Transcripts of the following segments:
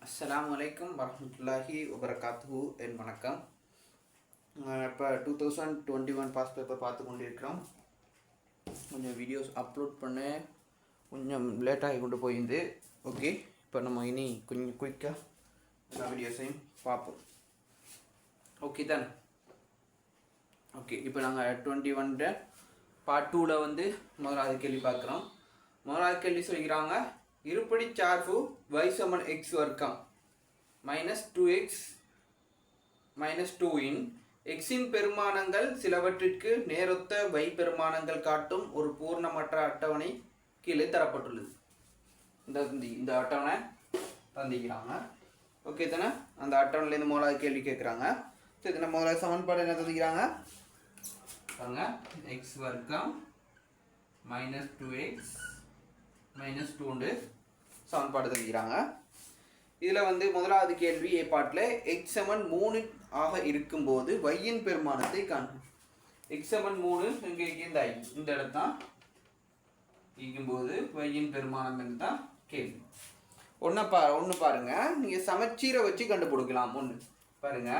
அஸ்ஸலாமு அலைக்கும் வரஹ்மத்துல்லாஹி வபரகாத்துஹு என் வணக்கம். இப்போ 2021 பாஸ் பேப்பர் பார்த்து கொண்டிருக்கிறோம். கொஞ்சம் வீடியோஸ் அப்லோட் பண்ண கொஞ்சம் லேட்டாகி கொண்டு போயிருந்து. ஓகே, இப்போ நம்ம இனி கொஞ்சம் குயிக்காக எல்லா வீடியோஸையும் பார்ப்போம். ஓகே தானே? ஓகே, இப்போ நாங்கள் 21 பார்ட் 2ல் வந்து முதலாவது கேள்வி பார்க்குறோம். முதலாவது கேள்வி சொல்லிக்கிறாங்க, இருபடி சார்பு y சமன் x வர்க்கம் மைனஸ் 2x மைனஸ் 2 இன் எக்ஸின் பெருமானங்கள் சிலவற்றிற்கு நேரொத்த y பெருமானங்கள் காட்டும் ஒரு பூர்ணமற்ற அட்டவணை கீழே தரப்பட்டுள்ளது. இந்த அட்டவணை தந்திக்கிறாங்க. ஓகே தானே? அந்த அட்டவணையிலேருந்து முதலாவது கேள்வி கேட்குறாங்க. சரி, இந்த முதலாவது சமன்பாடு என்ன தந்திக்கிறாங்க பாருங்க, எக்ஸ் வர்க்கம் மைனஸ் 2x மைனஸ் 2 சமன்பாடு தந்திக்கிறாங்க. இதில் வந்து முதலாவது கேள்வி ஏ பாட்டில் எக்ஸ் சமன் 3 ஆக இருக்கும்போது வையின் பெருமானத்தை காணும். எக்ஸ் சமன் 3 இங்கே இந்த இடத்தான் இருக்கும்போது வையின் பெருமானம் என்று தான் கேள்வி. ஒன்று பாருங்க, நீங்கள் சமச்சீரை வச்சு கண்டுபிடிக்கலாம். ஒன்று பாருங்க,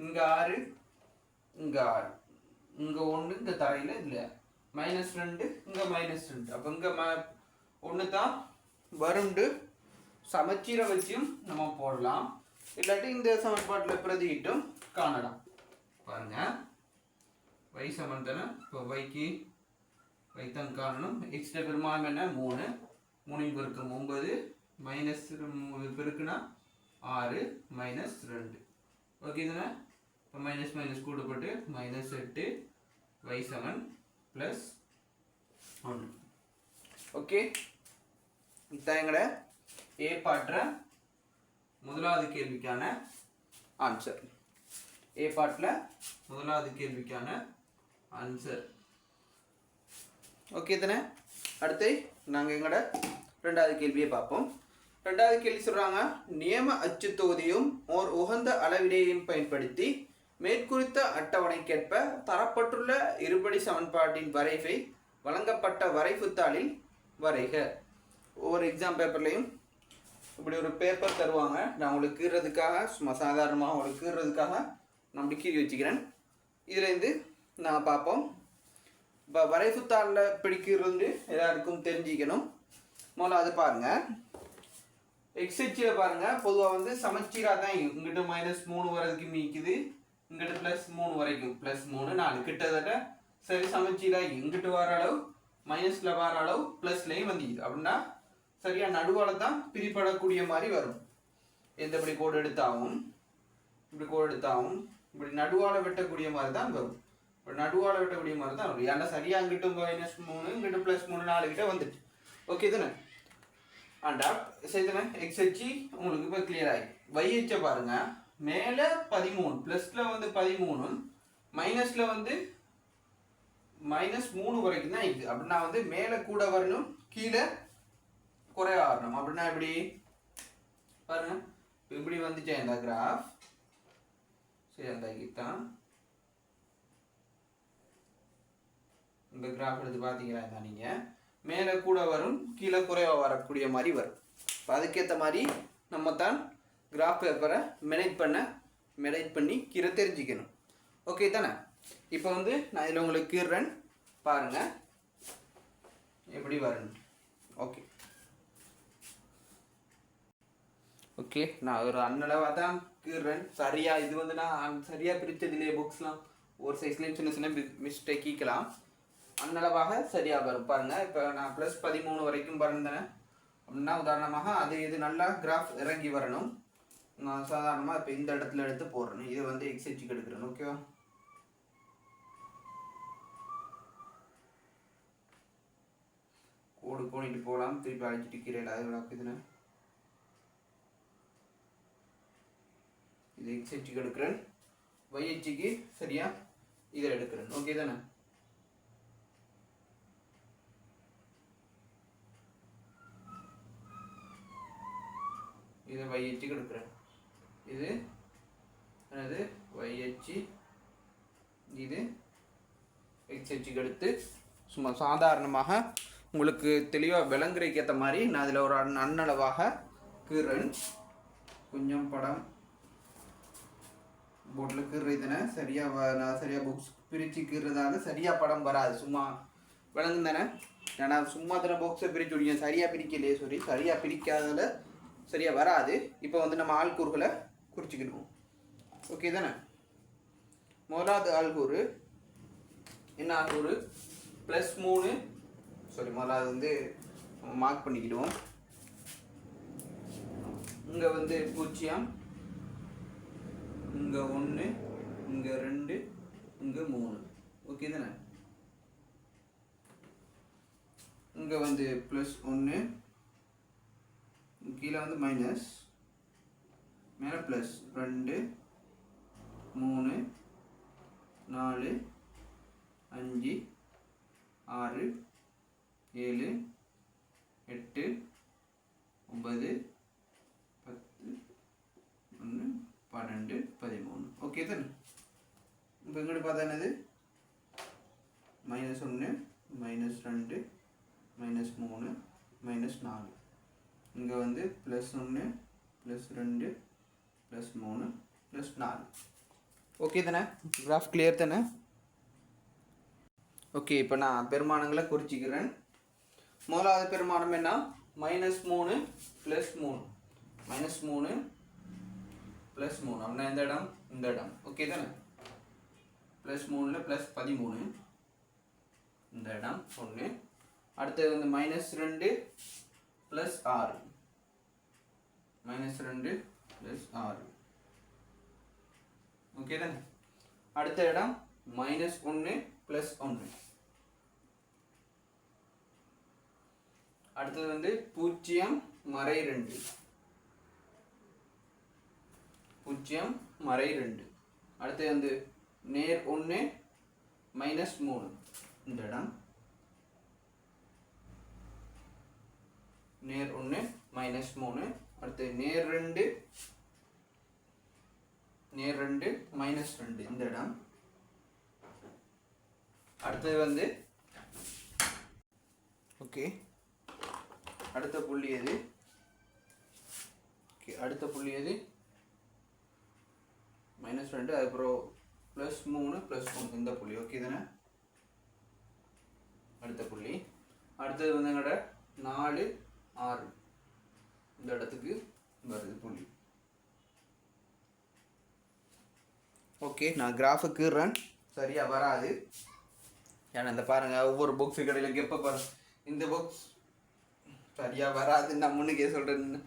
இங்கே 6 இங்கே 6 இங்கே 1 இந்த தரையில் இல்லை மைனஸ் 2 இங்கே மைனஸ் 2 அப்போ இங்கே ஒன்று தான் வருண்டு சமச்சீரை வச்சும் நம்ம போடலாம். இல்லாட்டி இந்த சமன்பாட்டில் பிரதியிட்டும் காணலாம். பாருங்க, வை சமன் தானே, இப்போ வைக்கு வைத்தான் காணணும். எக்ஸ்ட்ரா பெருமானம் என்ன 3 3 பெருக்கம் 9 மைனஸ் பெருக்குனா 6 மைனஸ் 2. ஓகே தானே? இப்போ மைனஸ் மைனஸ் கூடப்பட்டு மைனஸ் 8 வை சமன் ப்ளஸ் 1. ஓகே, இதுதான் எங்களோட ஏ பாட்டுற முதலாவது கேள்விக்கான ஆன்சர். ஏ பாட்டில் முதலாவது கேள்விக்கான ஆன்சர். ஓகே தானே? அடுத்து நாங்கள் எங்களோட ரெண்டாவது கேள்வியை பார்ப்போம். ரெண்டாவது கேள்வி சொல்கிறாங்க, நியம அச்சு தொகுதியும் ஓர் உகந்த அளவிடையையும் பயன்படுத்தி மேற்குறித்த அட்டவணைக்கேற்ப தரப்பட்டுள்ள இருபடி சமன்பாட்டின் வரைவை வழங்கப்பட்ட வரைவுத்தாளில் வரைக. ஒவ்வொரு எக்ஸாம் பேப்பர்லையும் இப்படி ஒரு பேப்பர் தருவாங்க. நான் உங்களுக்கு கீறதுக்காக சும்மா சாதாரணமாக உங்களுக்கு கீறதுக்காக நான் இப்படி கீறி வச்சுக்கிறேன். இதுலேருந்து நான் பார்ப்போம். இப்போ வரைவுத்தாளில் இப்படி கீறது எல்லாருக்கும் தெரிஞ்சிக்கணும். முதல்ல அது பாருங்கள். எக்ஸில் பாருங்கள், பொதுவாக வந்து சமச்சீராக தான் இங்கிட்ட மைனஸ் 3 வரைக்கும் மீக்குது, இங்கிட்ட ப்ளஸ் 3 வரைக்கும் ப்ளஸ் 3 4 கிட்டத்தட்ட சரி சமச்சீராக இங்கிட்டு வர அளவு மைனஸில் வர அளவு ப்ளஸ்லேயும் வந்துக்குது. அப்படின்னா சரியாக நடுவால் தான் பிரிப்படக்கூடிய மாதிரி வரும். எந்த இப்படி கோடு எடுத்தாகவும் இப்படி கோடு எடுத்தாகவும் இப்படி நடுவால் வெட்டக்கூடிய மாதிரி தான் வரும். இப்போ நடுவால் வெட்டக்கூடிய மாதிரி தான் வரும். ஏன்னா சரியாக அங்கிட்டும் மைனஸ் 3 இங்கிட்ட ப்ளஸ் 3 4 கிட்ட வந்துட்டு. ஓகே தானே? ஆண்டா சரி தானே? எக்ஸ் ஹெச்சி உங்களுக்கு இப்போ கிளியர் ஆகி வைஹெச்சை பாருங்கள், மேலே 13 ப்ளஸில் வந்து 13 மைனஸில் வந்து மைனஸ் 3 வரைக்கும் தான் இருக்குது. அப்படின்னா வந்து மேலே கூட வரணும், கீழே குறைய வரணும். அப்படின்னா எப்படி பாருங்க, இப்படி வந்துச்சா இந்த கிராஃப். சரி, அந்த தான் இந்த கிராஃப் எடுத்து பார்த்தீங்கன்னா நீங்கள் மேலே கூட வரும், கீழே குறைவா வரக்கூடிய மாதிரி வரும். இப்போ அதுக்கேற்ற மாதிரி நம்ம தான் கிராஃப் பேப்பரை மெனேஜ் பண்ணி கீரை தெரிஞ்சுக்கணும். ஓகே தானே? இப்போ வந்து நான் இதில் உங்களுக்கு கீறேன் பாருங்கள் எப்படி வரணும். ஓகே ஓகே, நான் ஒரு அன்னளவாக தான் கீறேன். சரியாக இது வந்து நான் சரியாக பிரித்ததில்லையே புக்ஸ்லாம் ஒரு சைஸ்லேயும் சின்ன சின்ன மிஸ்டேக் ஈக்கலாம். அன்னளவாக சரியாக வரும் பாருங்கள். இப்போ நான் ப்ளஸ் 13 வரைக்கும் பிறந்தேன் அப்படின்னா உதாரணமாக அது இது நல்லா கிராஃப் இறங்கி வரணும். நான் சாதாரணமாக இப்போ இந்த இடத்துல எடுத்து போடுறேன். இது வந்து எக்ஸைச்சுக்கு எடுக்கிறேன். ஓகேவா? கோடு கோணிட்டு போகலாம், திருப்பி அழைச்சிட்டு கீரையில் அது இதுன்னு இது எக்ஸைச்சுக்கு எடுக்கிறேன், வைஹெச்சுக்கு சரியா இதில் எடுக்கிறேன். ஓகே தானே? இது வைஹெச்சுக்கு எடுக்கிறேன், இது என்னது வைஹெச்சு, இது எக்ஸைச்சுக்கு எடுத்து சும்மா சாதாரணமாக உங்களுக்கு தெளிவாக விளங்குறதுக்கு ஏற்ற மாதிரி நான் அதில் ஒரு அன்னளவாக கீறேன். கொஞ்சம் படம் போர்டில் கீறுறதுனா சரியாக நான் சரியாக புக்ஸ் பிரித்து கீறுறதால சரியாக படம் வராது. சும்மா விளங்கும் தானே. நான் சும்மா தானே பாக்ஸை பிரித்து விடுங்க, சரியாக பிரிக்கலையே சரியாக பிரிக்காததில் சரியாக வராது. இப்போ வந்து நம்ம ஆள்கூறுகளை குறிச்சிக்கணும். ஓகே தானே. முதலாவது ஆள்கூறு என்ன ஆள்கூறு? +3. முதலாவது வந்து மார்க் பண்ணிக்கிடுவோம். இங்கே வந்து 0, இங்கே 1, இங்கே 2, இங்கே 3. ஓகே தானே. இங்கே வந்து +1, கீழே வந்து மைனஸ், மேலே ப்ளஸ் 2, 3, 4, 5, 6, 7, 8, 9, 10, 11, 12, 13. ஓகே தானே. இப்போ எங்கிட்ட பார்த்தா என்னது? -1, -2, -3, -4. இங்கே வந்து +1, +2, +3, +4. ஓகே தானே. கிராஃப் கிளியர் தானே. ஓகே, இப்போ நான் பெருமானங்களை குறிச்சிக்கிறேன். முதலாவது பெருமானம் என்ன? -3 +3. -3 +3 அப்படின்னா இந்த இடம் இந்த இடம். ஓகே தானே. +3ல் +13 இந்த இடம் 1. அடுத்தது வந்து -2 +6. -2 +6. ஓகே தானே. அடுத்த இடம் -1 +1. அடுத்தது வந்து 0 -2. 0 -2. அடுத்தது வந்து நேர் 1 -3 இந்த இடம். நேர் 1 -3. அடுத்து நேர் 2 -2 இந்த இடம். அடுத்தது வந்து ஓகே அடுத்த புள்ளி எது? ஓகே அடுத்த புள்ளி எது? -2, அதுக்கப்புறம் +3 +1 இந்த புள்ளி. ஓகே தானே. அடுத்த புள்ளி. அடுத்தது வந்து எங்களோட 4, 6 இந்த இடத்துக்கு வருது புள்ளி. ஓகே, நான் கிராஃபை கீறேன், சரியாக வராது. ஏன்னா இந்த பாருங்கள், ஒவ்வொரு புக்ஸு கடையில் கெப்பை பாருங்கள். இந்த புக்ஸ் சரியாக வராதுன்னு நான் முன்னுக்கே சொல்கிறேன்னு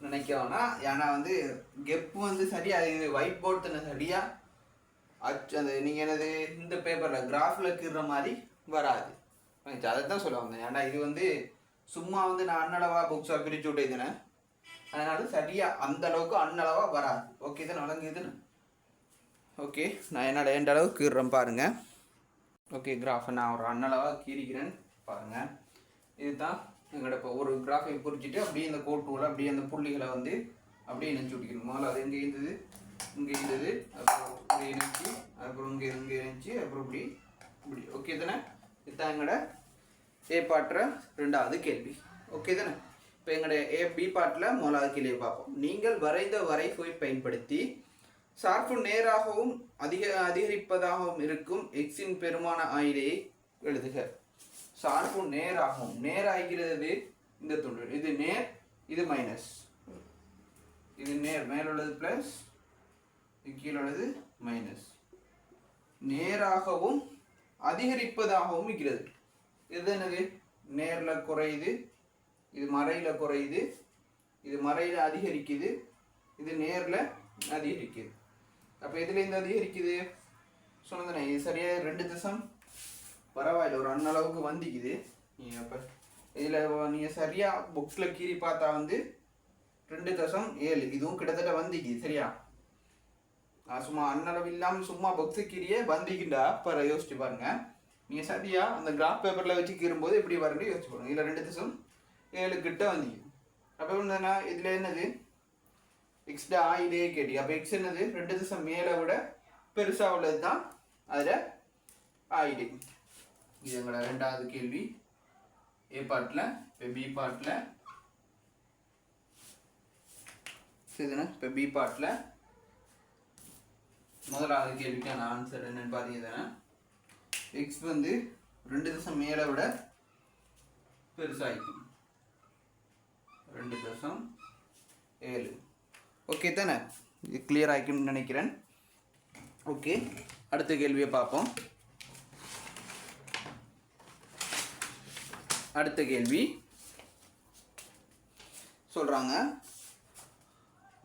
நினைக்கவேனா. ஏன்னா வந்து கெப்பு வந்து சரியாக இது ஒயிட் போர்டு தானே சரியாக அந்த நீங்கள் என்னது இந்த பேப்பரில் கிராஃபில் கீறுற மாதிரி வராது. அதை தான் சொல்ல வந்தேன். ஏன்னா இது வந்து சும்மா வந்து நான் அன்னளவாக புக்ஸாக பிரித்து விட்டேதுனே, அதனால சரியாக அந்தளவுக்கு அன்னளவாக வராது. ஓகே தான் வழங்குதுன்னு. ஓகே, நான் என்னோட எந்த அளவுக்கு கீறுறேன் பாருங்கள். ஓகே, கிராஃபை நான் ஒரு அன்னளவாக கீறிக்கிறேன் பாருங்கள். இதுதான் எங்களோட இப்போ ஒரு கிராஃபை குறிச்சிட்டு அப்படியே இந்த கோட்டூவில் அப்படியே அந்த புள்ளிகளை வந்து அப்படியே இணைச்சி விட்டிக்கணும். முதல்ல அது எங்கே இருந்தது, இங்கே இருந்தது, அப்புறம் இப்படி இணைச்சி, அப்புறம் இங்கே இணைச்சி, அப்புறம் இப்படி. ஓகே தானே. இதுதான் எங்களோட ஏ பாட்டுற 2வது கேள்வி. ஓகே தானே. இப்போ எங்களோட பி பாட்டில் முதலாவது கேள்வியை பார்ப்போம். நீங்கள் வரைந்த வரைவை பயன்படுத்தி சார்பு நேராகவும் அதிகரிப்பதாகவும் இருக்கும் எக்ஸின் பெருமான ஆயிடையை எழுதுக. சார்பு நேராகவும், நேராகிறது இந்த துண்டு, இது நேர், இது மைனஸ், இது நேர், மேலுள்ளது பிளஸ், கீழே உள்ளது மைனஸ். நேராகவும் அதிகரிப்பதாகவும் இருக்கிறது. இது என்னது? நேரில் குறையுது, இது மறையில் குறையுது, இது மறையில் அதிகரிக்குது, இது நேரில் அதிகரிக்குது. அப்போ இதில் இந்த அதிகரிக்குது சொன்னதுனே, இது சரியாக 2 தசம் பரவாயில்ல, ஒரு அன்னளவுக்கு வந்திக்குது. நீங்கள் அப்போ இதில் நீங்கள் சரியாக புக்ஸில் கீறி பார்த்தா வந்து 2.7 இதுவும் கிட்டத்தட்ட வந்திக்குது. சரியா? சும்மா அன்னளவு இல்லாமல் சும்மா புக்ஸு கீரியே வந்திக்கிண்டா இப்போ யோசிச்சு பாருங்க. நீங்கள் சரியாக அந்த கிராஃப் பேப்பரில் வச்சு கீறும்போது எப்படி பாருங்க யோசிச்சு பாருங்க. இதில் 2.7 கிட்ட வந்திக்குது. அப்போ என்னன்னா இதில் என்னது எக்ஸ்ட்ரா ஆயிலே கேட்டி. அப்போ எக்ஸ் என்னது 2.7 விட பெருசாக உள்ளது தான் அதில் ஆயிடு. இது எங்களோட 2வது கேள்வி ஏ பாட்டில். இப்போ பி பாட்டில் சரிதானே? இப்போ பி பார்ட்டில் முதலாவது கேள்விக்கான ஆன்சர் என்னன்னு பார்த்தீங்கன்னா எக்ஸ் வந்து 2.7 விட பெருசாகிக்கும். 2.7. ஓகே தானே? இது கிளியர் ஆகிக்கும்னு நினைக்கிறேன். ஓகே, அடுத்த கேள்வியை பார்ப்போம். அடுத்த கேள்வி சொல்றாங்க,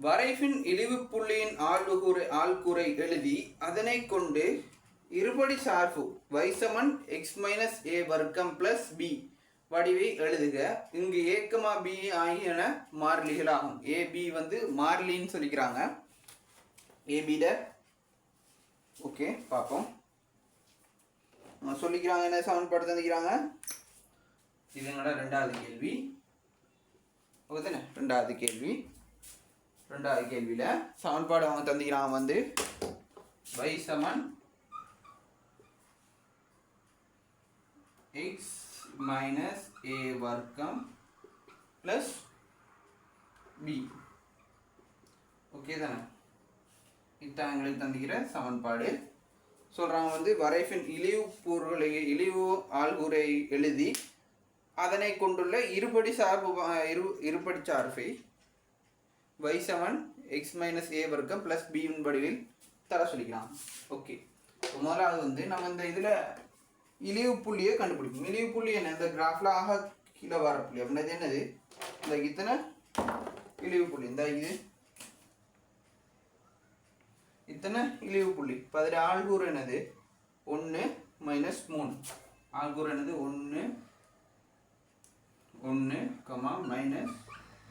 வரைவின் இழிவு புள்ளியின் ஆள்கூறை எழுதி அதனை கொண்டு இருபடி சார்பு y சமன் x மைனஸ் a வர்க்கம் பிளஸ் b வடிவை எழுதுக. இங்கு a, b ஆகியன மாறிலிகள் ஆகும். a, b வந்து மாறிலின்னு சொல்லிக்கிறாங்க. a, b ட ஓகே பார்ப்போம். சொல்லிக்கிறாங்க என்ன சமன்பாடு தந்துக்கிறாங்க. இது என்னோட ரெண்டாவது கேள்வி. ஓகே தானே? ரெண்டாவது கேள்வியில் சமன்பாடு அவங்க தந்துக்கிறாங்க வந்து y சமன் x மைனஸ் a வர்க்கம் பிளஸ் b. ஓகே தானே? இதுதான் எங்களுக்கு தந்துக்கிற சமன்பாடு. சொல்கிறாங்க வந்து வரைவின் இழிவு ஆள்கூறை எழுதி அதனை கொண்டுள்ள இருபடி சார்பை y சமன் x மைனஸ் a வர்க்கம் பிளஸ் b வடிவில் தர சொல்லிக்கலாம். ஓகே, முதலாவது வந்து நம்ம இந்த இதில் இழிவு புள்ளியை கண்டுபிடிக்கும். இழிவு புள்ளி என்ன? இந்த கிராஃபில் ஆக கீழே வர புள்ளி அப்படின்னது என்னது? இந்த இத்தனை இழிவு புள்ளி, இந்த இது இத்தனை இழிவு புள்ளி. இப்போ அதில் ஆள்கூறு என்னது? 1 மைனஸ் 3. ஆள்கூறு என்னது? 1 மைனஸ்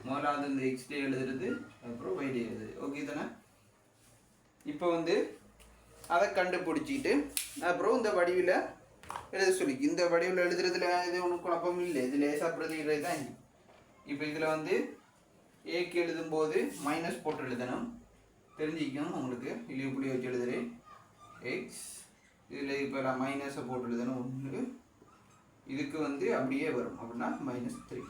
முதலாவது இந்த எக்ஸ்லேயே எழுதுறது, அப்புறம் ஒய்லேயே எழுதுது. ஓகே தானே? இப்போ வந்து அதை கண்டுபிடிச்சிட்டு அப்புறம் இந்த வடிவில் எழுத சொல்லி, இந்த வடிவில் எழுதுறதுல இது ஒன்றும் குழப்பம் இல்லை. இது லேசாக பிரதிகிறது தான். இப்போ இதில் வந்து ஏக்கு எழுதும்போது மைனஸ் போட்டு எழுதணும். தெரிஞ்சிக்கணும் உங்களுக்கு. இழிவு புள்ளி வச்சு எழுதுறேன் எக்ஸ், இதில் இப்போ நான் மைனஸை போட்டு எழுதணும் 1. இதுக்கு வந்து அப்படியே வரும் அப்படின்னா -3.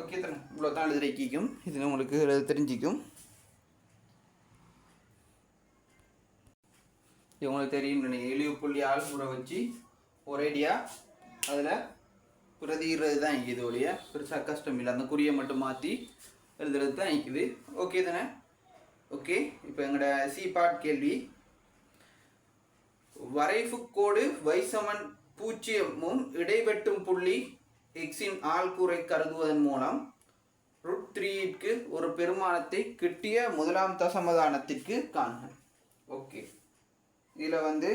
ஓகே தானே? இவ்வளோ தான் எழுதுறக்கும். இது உங்களுக்கு தெரிஞ்சிக்கும். இது உங்களுக்கு தெரியும். இழிவு புள்ளி ஆள்கூறை வச்சு ஒரேடியாக அதில் பிரதிகிறது தான் இருக்குது. ஒழிய பெருசாக கஷ்டம் இல்லை. அந்த குறியை மட்டும் மாற்றி எழுதுறது தான் இருக்குது. ஓகே தானே? ஓகே, இப்போ எங்களோட சி பார்ட் கேள்வி, வரைவு கோடு y சமன் 0 இடைவெட்டும் புள்ளி எக்ஸின் ஆள்கூறை கருதுவதன் மூலம் √3க்கு ஒரு பெருமானத்தை கிட்டிய முதலாம் தசமதானத்திற்கு காண்க. ஓகே, இதில் வந்து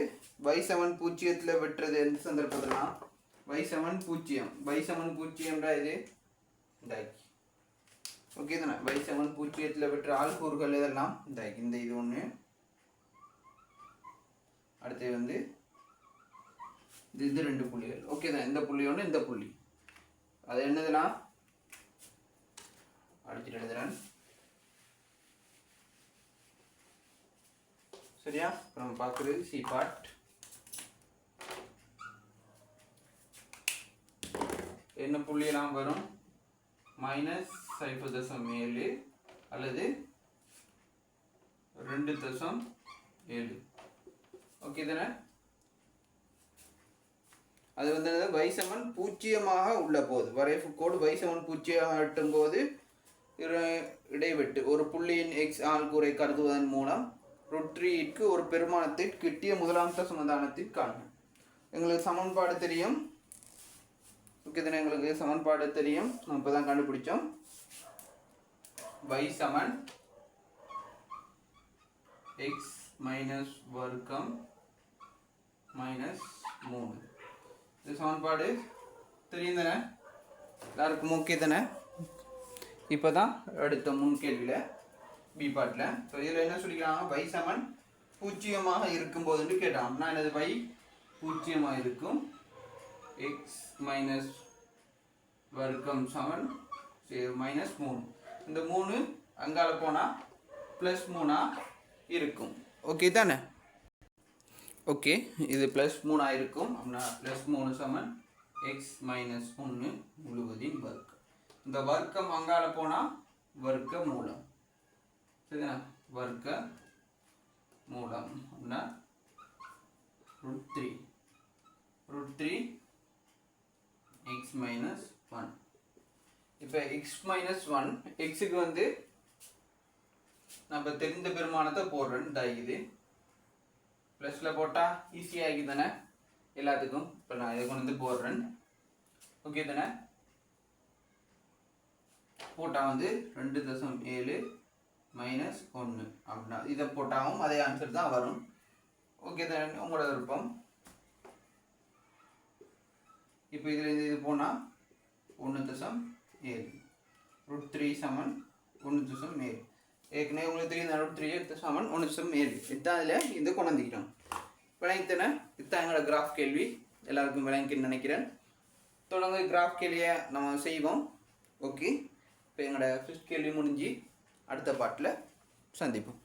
y சமன் 0 வெட்டுறது எந்த சந்தர்ப்பத்திலாம் y சமன் 0 இது இந்தாக்கி. ஓகே தானே? y சமன் 0 வெட்டுற ஆள்கூறுகள் இதெல்லாம் இந்தாக்கி. இந்த இது ஒன்று, அடுத்து வந்து இது 2 புள்ளிகள். ஓகே தான்? இந்த புள்ளி ஒன்று, இந்த புள்ளி. அது என்னதுலாம் அடிச்சுட்டு எழுதுறேன். சரியா? இப்போ நம்ம பார்க்குறது சி பார்ட். என்ன புள்ளியெல்லாம் வரும்? -0.7 அல்லது 2.7. ஓகே தானே? அது வந்து y சமன் 0 உள்ள போது, வரைவு கோடு y சமன் 0 எட்டும் போது இடைவெட்டு ஒரு புள்ளியின் எக்ஸ் ஆள்கூறை கருதுவதன் மூலம் √3க்கு ஒரு பெருமானத்தை கிட்டிய முதலாம் தசமதானத்திற்கு காண்க. எங்களுக்கு சமன்பாடு தெரியும். ஓகே தானே? எங்களுக்கு சமன்பாடு தெரியும். நம்ம இப்போ தான் கண்டுபிடிச்சோம். y சமன் x மைனஸ் வர்க்கம் -3. இது சமன்பாடு தெரியும் தானே? எல்லாருக்கும் ஓகே தானே? இப்போ தான் அடுத்த கேள்வியில் பி பார்ட்டில் இப்போ இதில் என்ன சொல்லிக்கிறாங்க? y சமன் 0 இருக்கும்போதுன்னு கேட்டாங்க. நான் என்னது? y 0 இருக்கும், x மைனஸ் வர்க்கம் சமன் -3. இந்த 3 அங்கால போனால் +3 இருக்கும். ஓகே தானே? ஓகே, இது +3 இருக்கும். அப்படின்னா +3 சமன் x மைனஸ் 1 முழுவதின் வர்க்கம். இந்த வர்க்கம் அங்கால போனால் வர்க்க மூலம். சரியா வர்க்க மூலம் அப்படின்னா √3 x minus 1. இப்போ x minus 1 xக்கு வந்து நம்ம தெரிந்த பெருமானத்தை போடுறேன் இது ப்ளஸில் போட்டால் ஈஸியாக ஆகி தானே எல்லாத்துக்கும். இப்போ நான் இதை கொண்டு வந்து போடுறேன். ஓகே தானே போட்டால் வந்து 2.7 மைனஸ் 1 அப்படின்னா இதை போட்டாலும் அதே ஆன்சர் தான் வரும். ஓகே தானே உங்களோட விருப்பம். இப்போ இதில் இது போனால் 1.7 √3 சமன் 1.7 ஏற்கனவே உங்களுக்கு தெரியும் √3 எடுத்த சமன் 1.7 இதுதான் அதில் இது கொண்டு வந்துக்கிறோம். விளங்கித்தன இதுதான் எங்களோட கிராஃப் கேள்வி எல்லாருக்கும் விளங்கின்னு நினைக்கிறேன். தொடர்ந்து கிராஃப் கேள்வியை நம்ம செய்வோம். ஓகே இப்போ எங்களோட ஃபர்ஸ்ட் கேள்வி முடிஞ்சு அடுத்த பாட்டில் சந்திப்போம்.